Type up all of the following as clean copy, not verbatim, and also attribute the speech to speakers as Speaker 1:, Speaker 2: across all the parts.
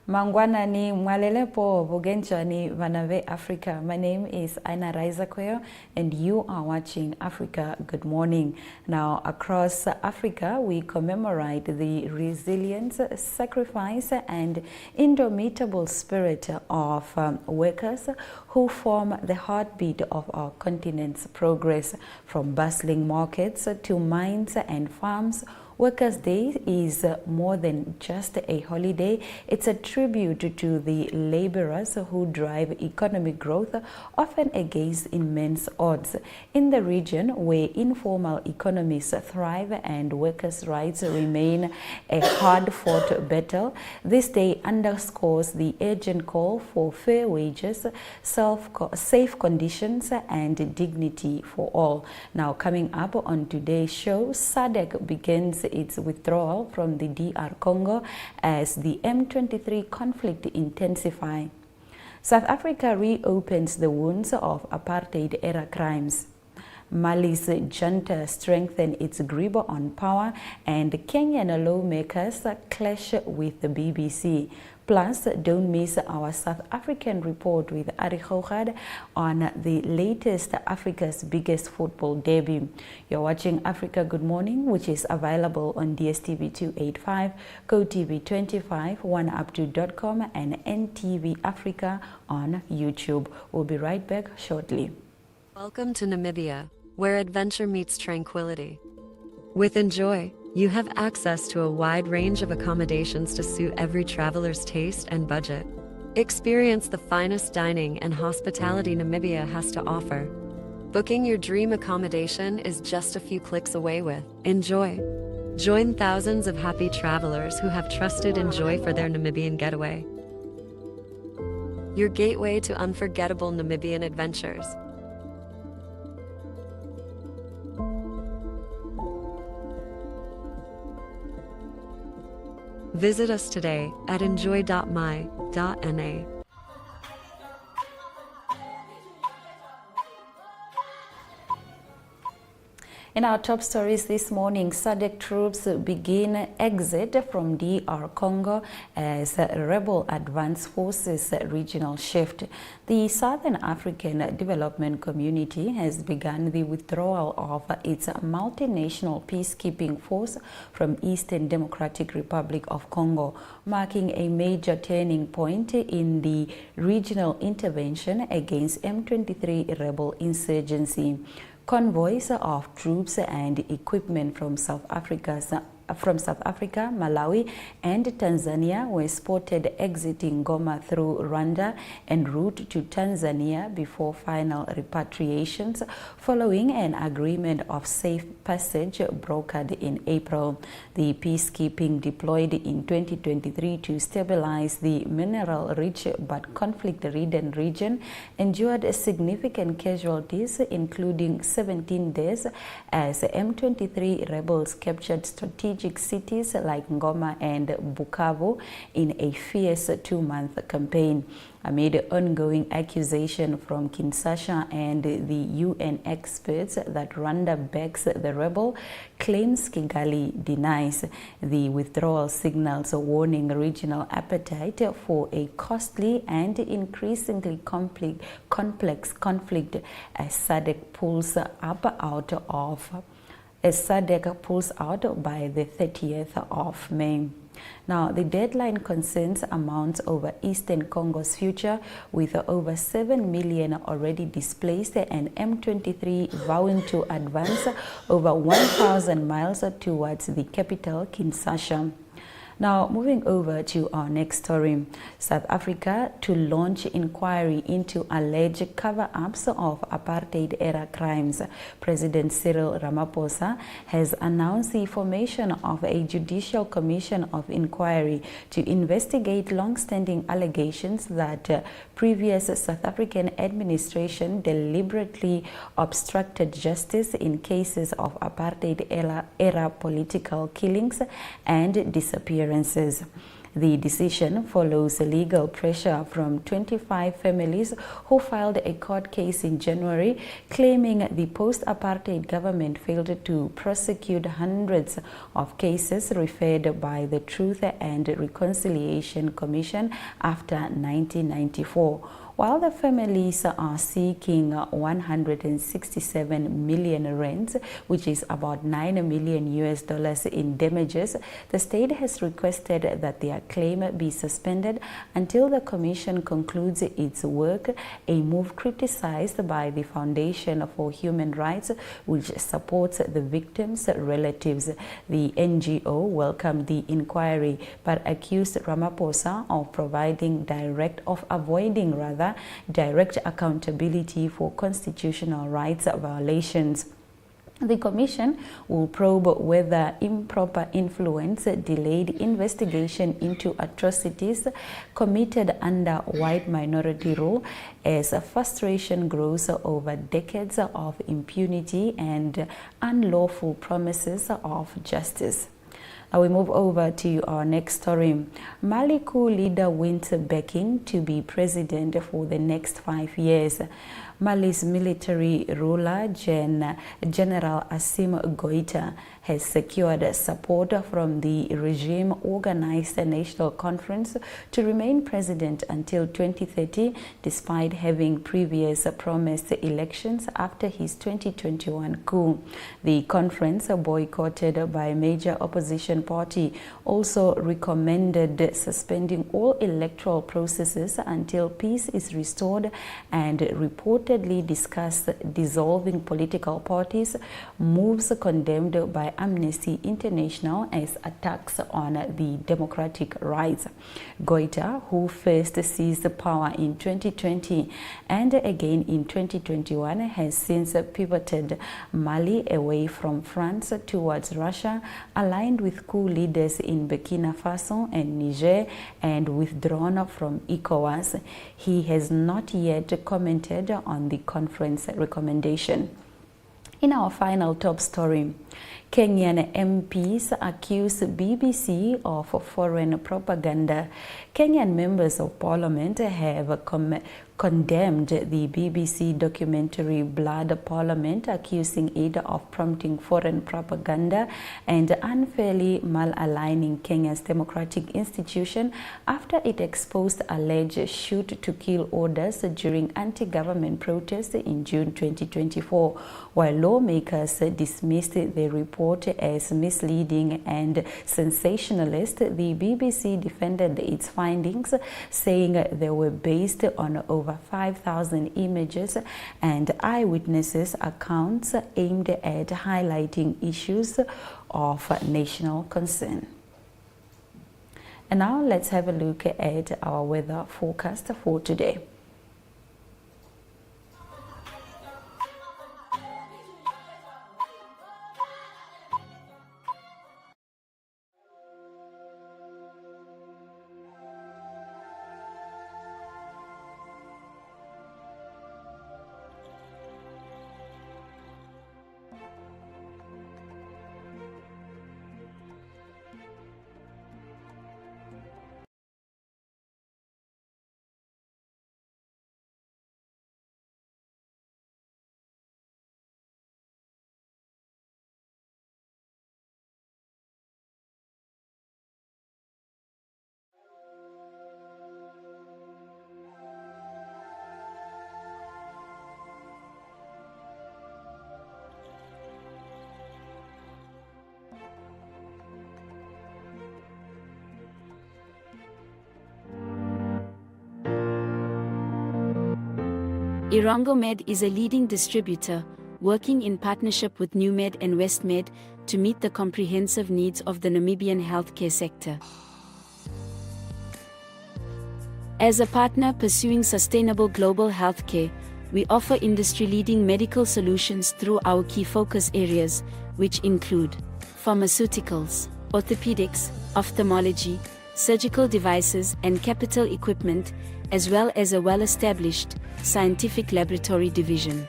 Speaker 1: Mangwanani Mwalelepo Bogenjani Vanave Africa. My name is Aina Raizakweo and you are watching Africa Good Morning. Now across Africa we commemorate the resilience, sacrifice and indomitable spirit of workers who form the heartbeat of our continent's progress. From bustling markets to mines and farms, Workers' Day is more than just a holiday. It's a tribute to the laborers who drive economic growth, often against immense odds. In the region where informal economies thrive and workers' rights remain a hard-fought battle, this day underscores the urgent call for fair wages, safe conditions and dignity for all. Now, coming up on today's show, SADC begins its withdrawal from the DR Congo as the M23 conflict intensifies. South Africa reopens the wounds of apartheid-era crimes. Mali's junta strengthens its grip on power, and Kenyan lawmakers clash with the BBC. Plus, don't miss our South African report with Arrie Hougaard on the latest Africa's biggest football debut. You're watching Africa Good Morning, which is available on DStv 285, GOtv 25, oneup2.com and NTV Africa on YouTube. We'll be right back shortly.
Speaker 2: Welcome to Namibia, where adventure meets tranquility. With Enjoy, you have access to a wide range of accommodations to suit every traveler's taste and budget. Experience the finest dining and hospitality Namibia has to offer. Booking your dream accommodation is just a few clicks away with Enjoy. Join thousands of happy travelers who have trusted Enjoy for their Namibian getaway. Your gateway to unforgettable Namibian adventures. Visit us today at enjoy.my.na.
Speaker 1: In our top stories this morning, SADC troops begin exit from DR Congo as rebel advance forces regional shift. The Southern African Development Community has begun the withdrawal of its multinational peacekeeping force from Eastern Democratic Republic of Congo, marking a major turning point in the regional intervention against M23 rebel insurgency. Convoys of troops and equipment from South Africa, Malawi and Tanzania were spotted exiting Goma through Rwanda en route to Tanzania before final repatriations following an agreement of safe passage brokered in April. The peacekeeping deployed in 2023 to stabilize the mineral-rich but conflict-ridden region endured significant casualties, including 17 deaths as M23 rebels captured strategic cities like Ngoma and Bukavu in a fierce two-month campaign. Amid ongoing accusation from Kinshasa and the UN experts that Rwanda backs the rebel, claims Kigali denies. The withdrawal signals a warning regional appetite for a costly and increasingly complex conflict as SADC pulls out by the 30th of May. Now, the deadline concerns amounts over Eastern Congo's future, with over 7 million already displaced and M23 vowing to advance over 1,000 miles towards the capital, Kinshasa. Now, moving over to our next story, South Africa to launch inquiry into alleged cover-ups of apartheid-era crimes. President Cyril Ramaphosa has announced the formation of a judicial commission of inquiry to investigate long-standing allegations that previous South African administration deliberately obstructed justice in cases of apartheid-era political killings and disappearances. The decision follows legal pressure from 25 families who filed a court case in January claiming the post-apartheid government failed to prosecute hundreds of cases referred by the Truth and Reconciliation Commission after 1994. While the families are seeking 167 million rands, which is about $9 million in damages, the state has requested that their claim be suspended until the commission concludes its work, a move criticized by the Foundation for Human Rights, which supports the victims' relatives. The NGO welcomed the inquiry but accused Ramaphosa of avoiding direct accountability for constitutional rights violations. The Commission will probe whether improper influence delayed investigation into atrocities committed under white minority rule as frustration grows over decades of impunity and unlawful promises of justice. Now we move over to our next story. Mali coup leader wins backing to be president for the next 5 years. Mali's military ruler, General Assimi Goïta, has secured support from the regime-organized National Conference to remain president until 2030, despite having previously promised elections after his 2021 coup. The conference, boycotted by a major opposition party, also recommended suspending all electoral processes until peace is restored and reportedly discussed dissolving political parties, moves condemned by Amnesty International as attacks on the democratic rights. Goïta, who first seized power in 2020 and again in 2021, has since pivoted Mali away from France towards Russia, aligned with coup leaders in Burkina Faso and Niger, and withdrawn from ECOWAS. He has not yet commented on the conference recommendation. In our final top story, Kenyan MPs accuse BBC of foreign propaganda. Kenyan members of parliament have condemned the BBC documentary Blood Parliament, accusing it of prompting foreign propaganda and unfairly malaligning Kenya's democratic institution after it exposed alleged shoot-to-kill orders during anti-government protests in June 2024. While lawmakers dismissed the report as misleading and sensationalist, the BBC defended its findings, saying they were based on over 5,000 images and eyewitnesses accounts aimed at highlighting issues of national concern. And now let's have a look at our weather forecast for today.
Speaker 3: Irango Med is a leading distributor, working in partnership with NewMed and WestMed to meet the comprehensive needs of the Namibian healthcare sector. As a partner pursuing sustainable global healthcare, we offer industry-leading medical solutions through our key focus areas, which include pharmaceuticals, orthopedics, ophthalmology, surgical devices and capital equipment, as well as a well-established scientific laboratory division.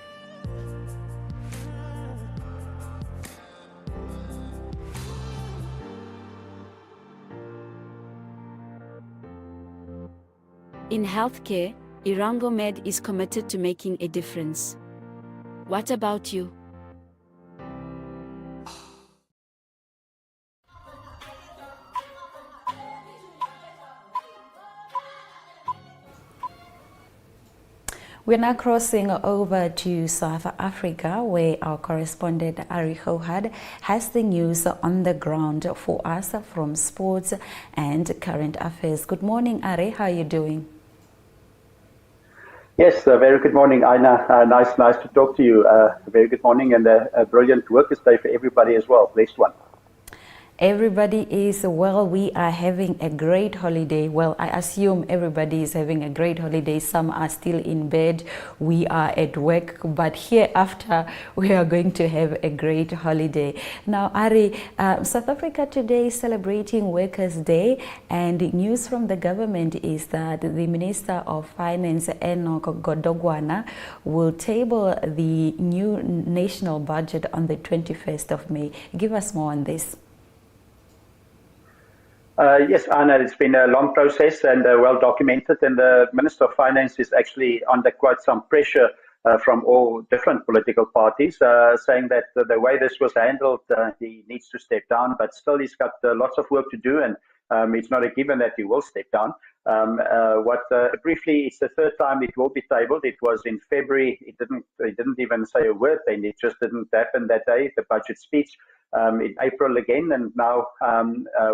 Speaker 3: In healthcare, Irangomed is committed to making a difference. What about you?
Speaker 1: We're now crossing over to South Africa, where our correspondent Arrie Hougaard has the news on the ground for us from sports and current affairs. Good morning, Arrie. How are you doing?
Speaker 4: Yes, very good morning, Aina. Nice to talk to you. Very good morning and a brilliant Workers' Day for everybody as well. Blessed one.
Speaker 1: Everybody is well. We are having a great holiday. Well, I assume everybody is having a great holiday. Some are still in bed. We are at work, but hereafter we are going to have a great holiday. Now, Arrie, South Africa today is celebrating Workers' Day, and news from the government is that the Minister of Finance, Enoch Godongwana, will table the new national budget on the 21st of May. Give us more on this.
Speaker 4: Yes, Anna, it's been a long process and well documented, and the Minister of Finance is actually under quite some pressure from all different political parties, saying that the way this was handled, he needs to step down, but still he's got lots of work to do, and it's not a given that he will step down. Briefly, it's the third time it will be tabled. It was in February. He didn't even say a word then. It just didn't happen that day, the budget speech. In April again, and now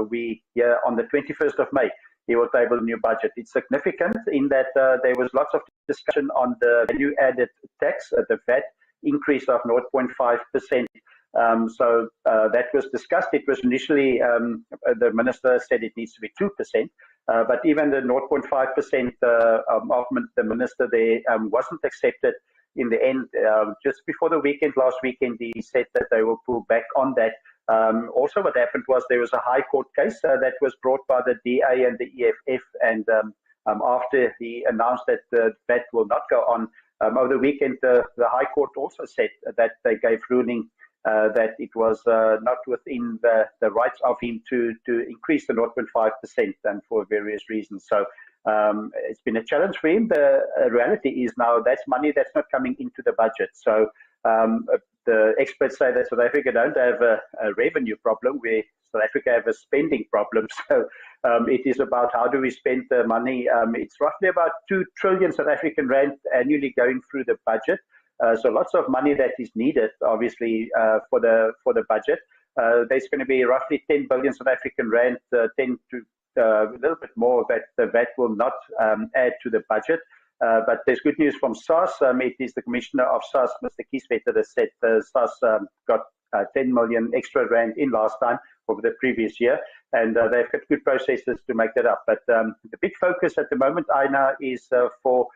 Speaker 4: we here on the 21st of May, he will table a new budget. It's significant in that there was lots of discussion on the value-added tax, the VAT increase of 0.5%. So that was discussed. It was initially, the minister said it needs to be 2%, but even the 0.5% of the minister there wasn't accepted. In the end, just before the weekend, last weekend, he said that they will pull back on that. Also, what happened was there was a High Court case that was brought by the DA and the EFF, and after he announced that that will not go on, over the weekend, the High Court also said that they gave ruling that it was not within the rights of him to increase the 0.5%, and for various reasons. So it's been a challenge for him. The reality is now that's money that's not coming into the budget. So the experts say that South Africa don't have a revenue problem, where South Africa have a spending problem. So it is about how do we spend the money. It's roughly about 2 trillion South African rand annually going through the budget. So lots of money that is needed, obviously, for the budget. There's going to be roughly 10 billion South African rand, 10 to a little bit more that the VAT will not add to the budget. But there's good news from SARS. It is the Commissioner of SARS, Mr. Kieswetter, that said SARS got 10 million extra rand in last time over the previous year, and they've got good processes to make that up. But the big focus at the moment, Aina, is for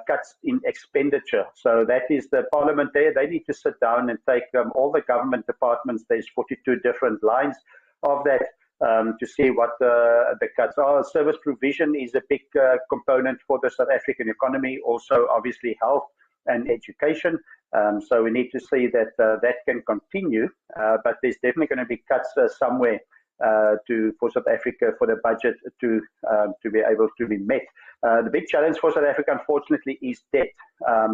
Speaker 4: cuts in expenditure. So that is the parliament there. They need to sit down and take all the government departments. There's 42 different lines of that to see what the cuts are. Service provision is a big component for the South African economy. Also, obviously, health and education. So we need to see that that can continue. But there's definitely going to be cuts somewhere for South Africa for the budget to be able to be met. The big challenge for South Africa, unfortunately, is debt.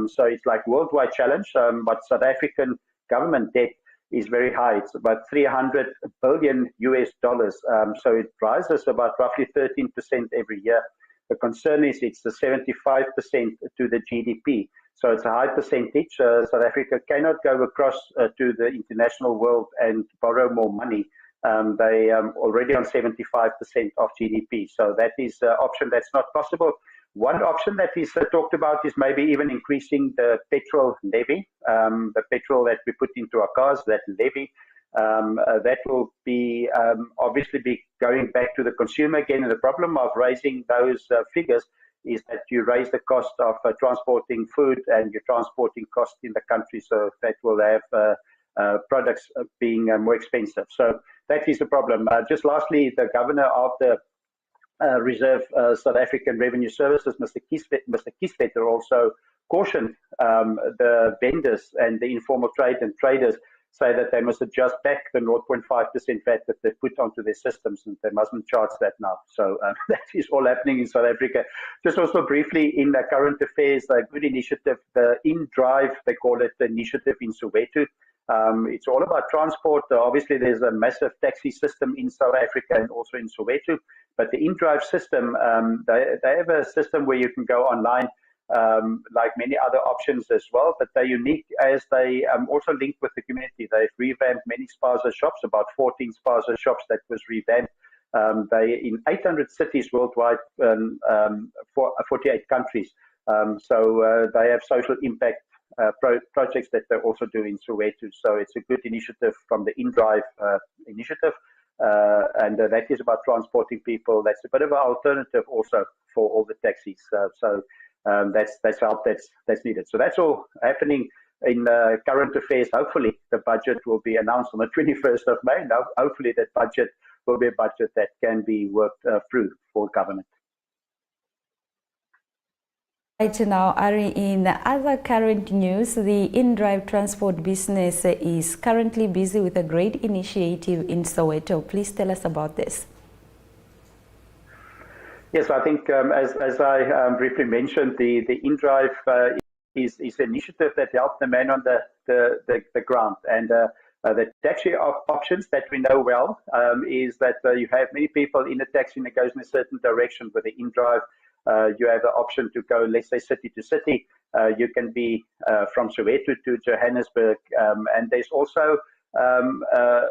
Speaker 4: So it's like worldwide challenge, but South African government debt is very high. It's about $300 billion US. So it rises about roughly 13% every year. The concern is it's the 75% to the GDP. So it's a high percentage. South Africa cannot go across to the international world and borrow more money. They are already on 75% of GDP. So that is an option that's not possible. One option that is talked about is maybe even increasing the petrol levy, the petrol that we put into our cars, that levy. That will be obviously be going back to the consumer again. And the problem of raising those figures is that you raise the cost of transporting food and you're transporting costs in the country. So that will have products being more expensive. So that is the problem. Just lastly, the governor of the Reserve South African Revenue Services, Mr. Kieswetter, also cautioned the vendors and the informal trade and traders say that they must adjust back the 0.5% VAT that they put onto their systems, and they mustn't charge that now. So that is all happening in South Africa. Just also briefly in the current affairs, a good initiative, the InDrive, they call it, the initiative in Soweto. It's all about transport. Obviously, there's a massive taxi system in South Africa and also in Soweto. But the InDrive system, they have a system where you can go online, like many other options as well. But they're unique as they also link with the community. They've revamped many spaza shops, about 14 spaza shops that was revamped. They in 800 cities worldwide, for 48 countries. So they have social impact projects that they also do in Soweto. So it's a good initiative from the InDrive initiative, and that is about transporting people. That's a bit of an alternative also for all the taxis. So that's help that's needed. So that's all happening in current affairs. Hopefully the budget will be announced on the 21st of May. Now, hopefully that budget will be a budget that can be worked through for government.
Speaker 1: Right now, Arrie, in other current news, the InDrive transport business is currently busy with a great initiative in Soweto. Please tell us about this.
Speaker 4: Yes, I think as I briefly mentioned, the InDrive is an initiative that helped the man on the ground. And the taxi options that we know well is that you have many people in a taxi that goes in a certain direction. With the InDrive, you have the option to go, let's say, city to city. You can be from Soweto to Johannesburg, and there's also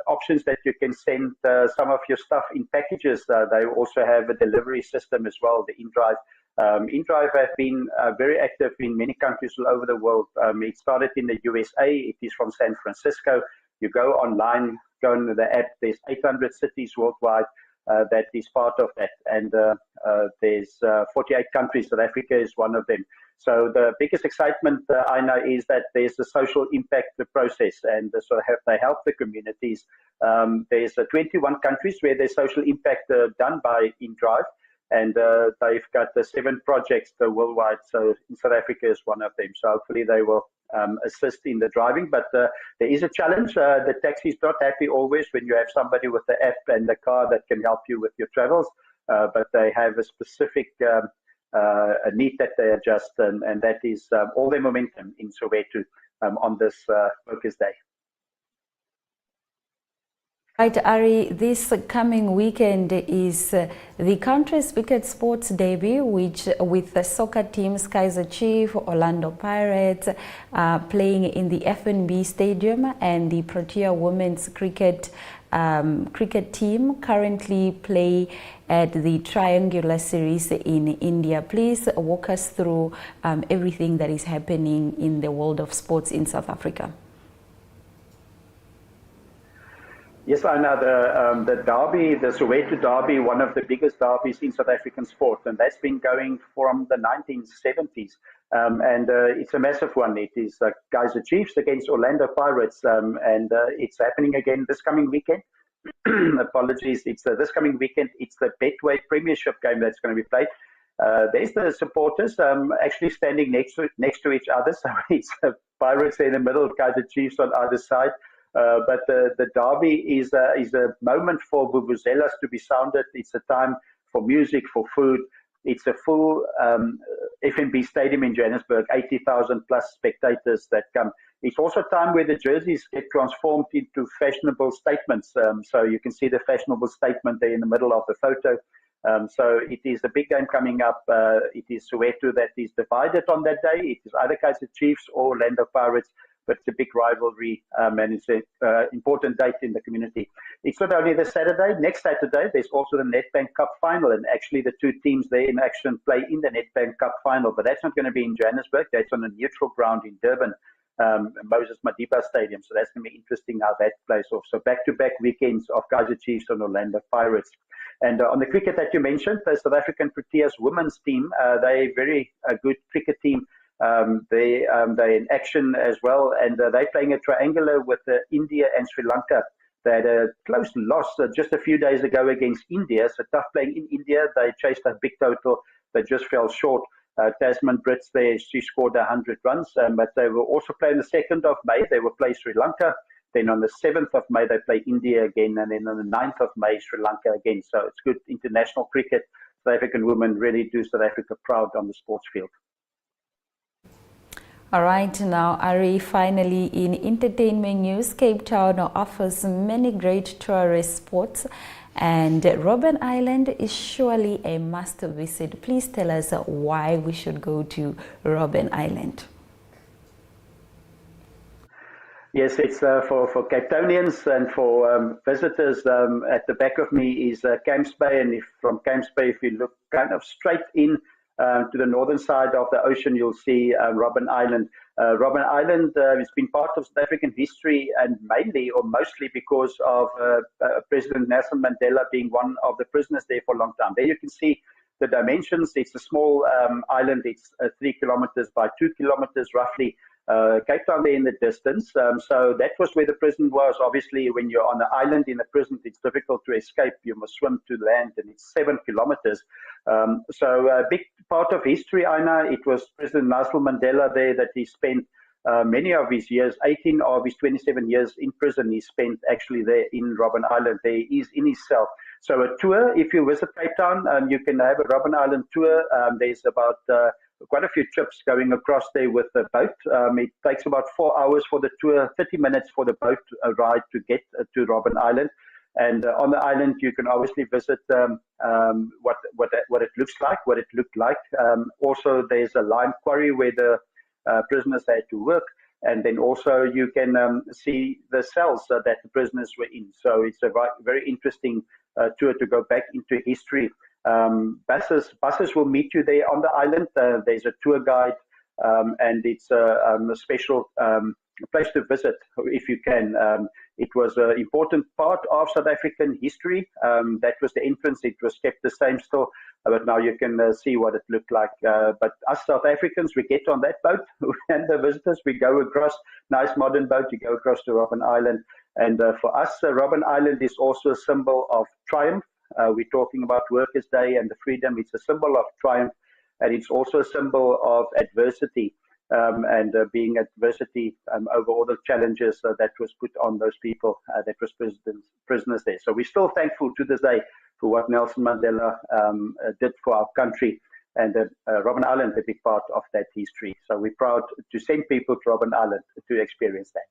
Speaker 4: options that you can send some of your stuff in packages. They also have a delivery system as well, the InDrive. InDrive have been very active in many countries all over the world. It started in the USA. It is from San Francisco. You go online, go into the app. There's 800 cities worldwide that is part of that. And there's 48 countries. South Africa is one of them. So the biggest excitement, I know, is that there's a social impact process, and so they help the communities. There's 21 countries where there's social impact done by InDrive, and they've got 7 projects worldwide. So in South Africa is one of them. So hopefully they will assist in the driving. But there is a challenge. The taxi is not happy always when you have somebody with the app and the car that can help you with your travels, but they have a specific a need that they adjust, and that is all their momentum in Soweto on this Workers' Day.
Speaker 1: Right, Arrie, this coming weekend is the country's biggest sports debut, which with the soccer teams Kaizer Chiefs, Orlando Pirates playing in the FNB Stadium, and the Protea women's cricket team currently play at the Triangular Series in India. Please walk us through everything that is happening in the world of sports in South Africa.
Speaker 4: Yes, I know the derby, the Soweto derby, one of the biggest derbies in South African sport, and that's been going from the 1970s. And it's a massive one. It is Kaizer Chiefs against Orlando Pirates, and it's happening again this coming weekend. Apologies, it's this coming weekend. It's the Betway Premiership game that's going to be played. There's the supporters actually standing next to each other. So it's Pirates in the middle, Kaizer Chiefs on either side. But the derby is a moment for vuvuzelas to be sounded. It's a time for music, for food. It's a full FNB Stadium in Johannesburg, 80,000 plus spectators that come. It's also a time where the jerseys get transformed into fashionable statements. So you can see the fashionable statement there in the middle of the photo. So it is a big game coming up. It is Soweto that is divided on that day. It is either Kaizer Chiefs or Orlando Pirates, but it's a big rivalry, and it's an important date in the community. It's not only this Saturday. Next Saturday, there's also the Nedbank Cup final, and actually the 2 teams there in action play in the Nedbank Cup final, but that's not going to be in Johannesburg. That's on a neutral ground in Durban, Moses Madiba Stadium. So that's going to be interesting how that plays off. So back-to-back weekends of Kaizer Chiefs and Orlando Pirates. And on the cricket that you mentioned, the South African Proteas women's team, they're a very good cricket team. They're in action as well, and they're playing a triangular with India and Sri Lanka. They had a close loss just a few days ago against India. So tough playing in India. They chased a big total. They just fell short. Tasman Brits there, she scored 100 runs, but they will also play on the 2nd of May. They will play Sri Lanka. Then on the 7th of May, they play India again. And then on the 9th of May, Sri Lanka again. So it's good international cricket. South African women really do South Africa proud on the sports field.
Speaker 1: All right, now Arrie, finally in entertainment news, Cape Town offers many great tourist spots and Robben Island is surely a must visit. Please tell us why we should go to Robben Island.
Speaker 4: Yes, it's for Cape Townians and for visitors. At the back of me is Camps Bay, and from Camps Bay, if you look kind of straight in to the northern side of the ocean, you'll see Robben Island. Robben Island has been part of South African history, and mainly or mostly because of President Nelson Mandela being one of the prisoners there for a long time. There you can see the dimensions. It's a small island. It's 3 kilometers by 2 kilometers roughly. Cape Town there in the distance. So that was where the prison was. Obviously, when you're on the island in the prison, it's difficult to escape. You must swim to land, and it's 7 kilometers. So a big part of history, Aina, it was President Nelson Mandela there that he spent many of his years, 18 of his 27 years in prison, he spent actually there in Robben Island. There he is in his cell. So a tour, if you visit Cape Town, you can have a Robben Island tour. There's about quite a few trips going across there with the boat. It takes about 4 hours for the tour, 30 minutes for the boat ride to get to Robben Island. And on the island, you can obviously visit what it looks like, what it looked like. Also, there's a lime quarry where the prisoners had to work. And then also you can see the cells that the prisoners were in. So it's a very interesting tour to go back into history. Buses will meet you there on the island. There's a tour guide, and it's a special place to visit if you can. It was an important part of South African history. That was the entrance. It was kept the same still, but now you can see what it looked like. But us South Africans, we get on that boat, and the visitors, we go across, nice modern boat, you go across to Robben Island. And for us, Robben Island is also a symbol of triumph. We're talking about Workers' Day and the freedom. It's a symbol of triumph, and it's also a symbol of adversity. And being adversity over all the challenges that was put on those people that was prisoners there. So we're still thankful to this day for what Nelson Mandela did for our country, and Robben Island is a big part of that history. So we're proud to send people to Robben Island to experience that.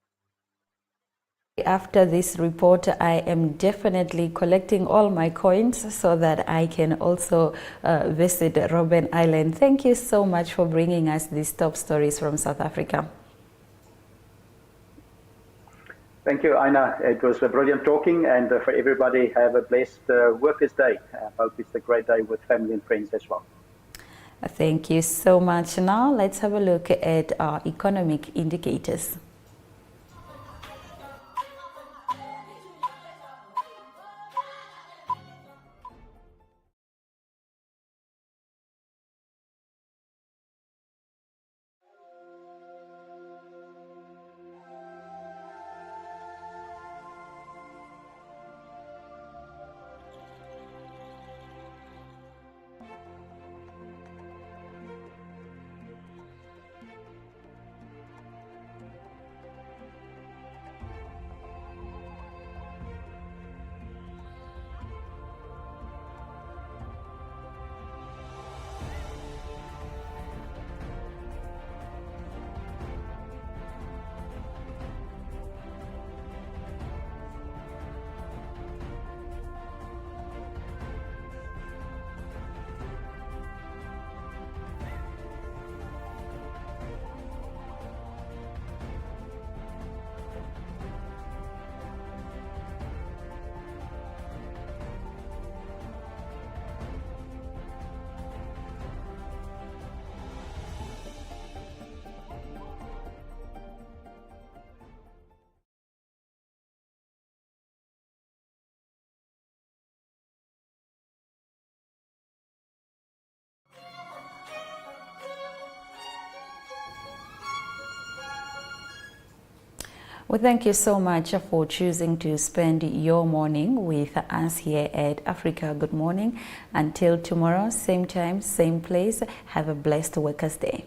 Speaker 1: After this report, I am definitely collecting all my coins so that I can also visit Robben Island. Thank you so much for bringing us these top stories from South Africa.
Speaker 4: Thank you, Aina. It was a brilliant talking, and for everybody, have a blessed Workers' Day. I hope it's a great day with family and friends as well.
Speaker 1: Thank you so much. Now let's have a look at our economic indicators. Well, thank you so much for choosing to spend your morning with us here at Africa Good Morning. Until tomorrow, same time, same place, have a blessed Workers' Day.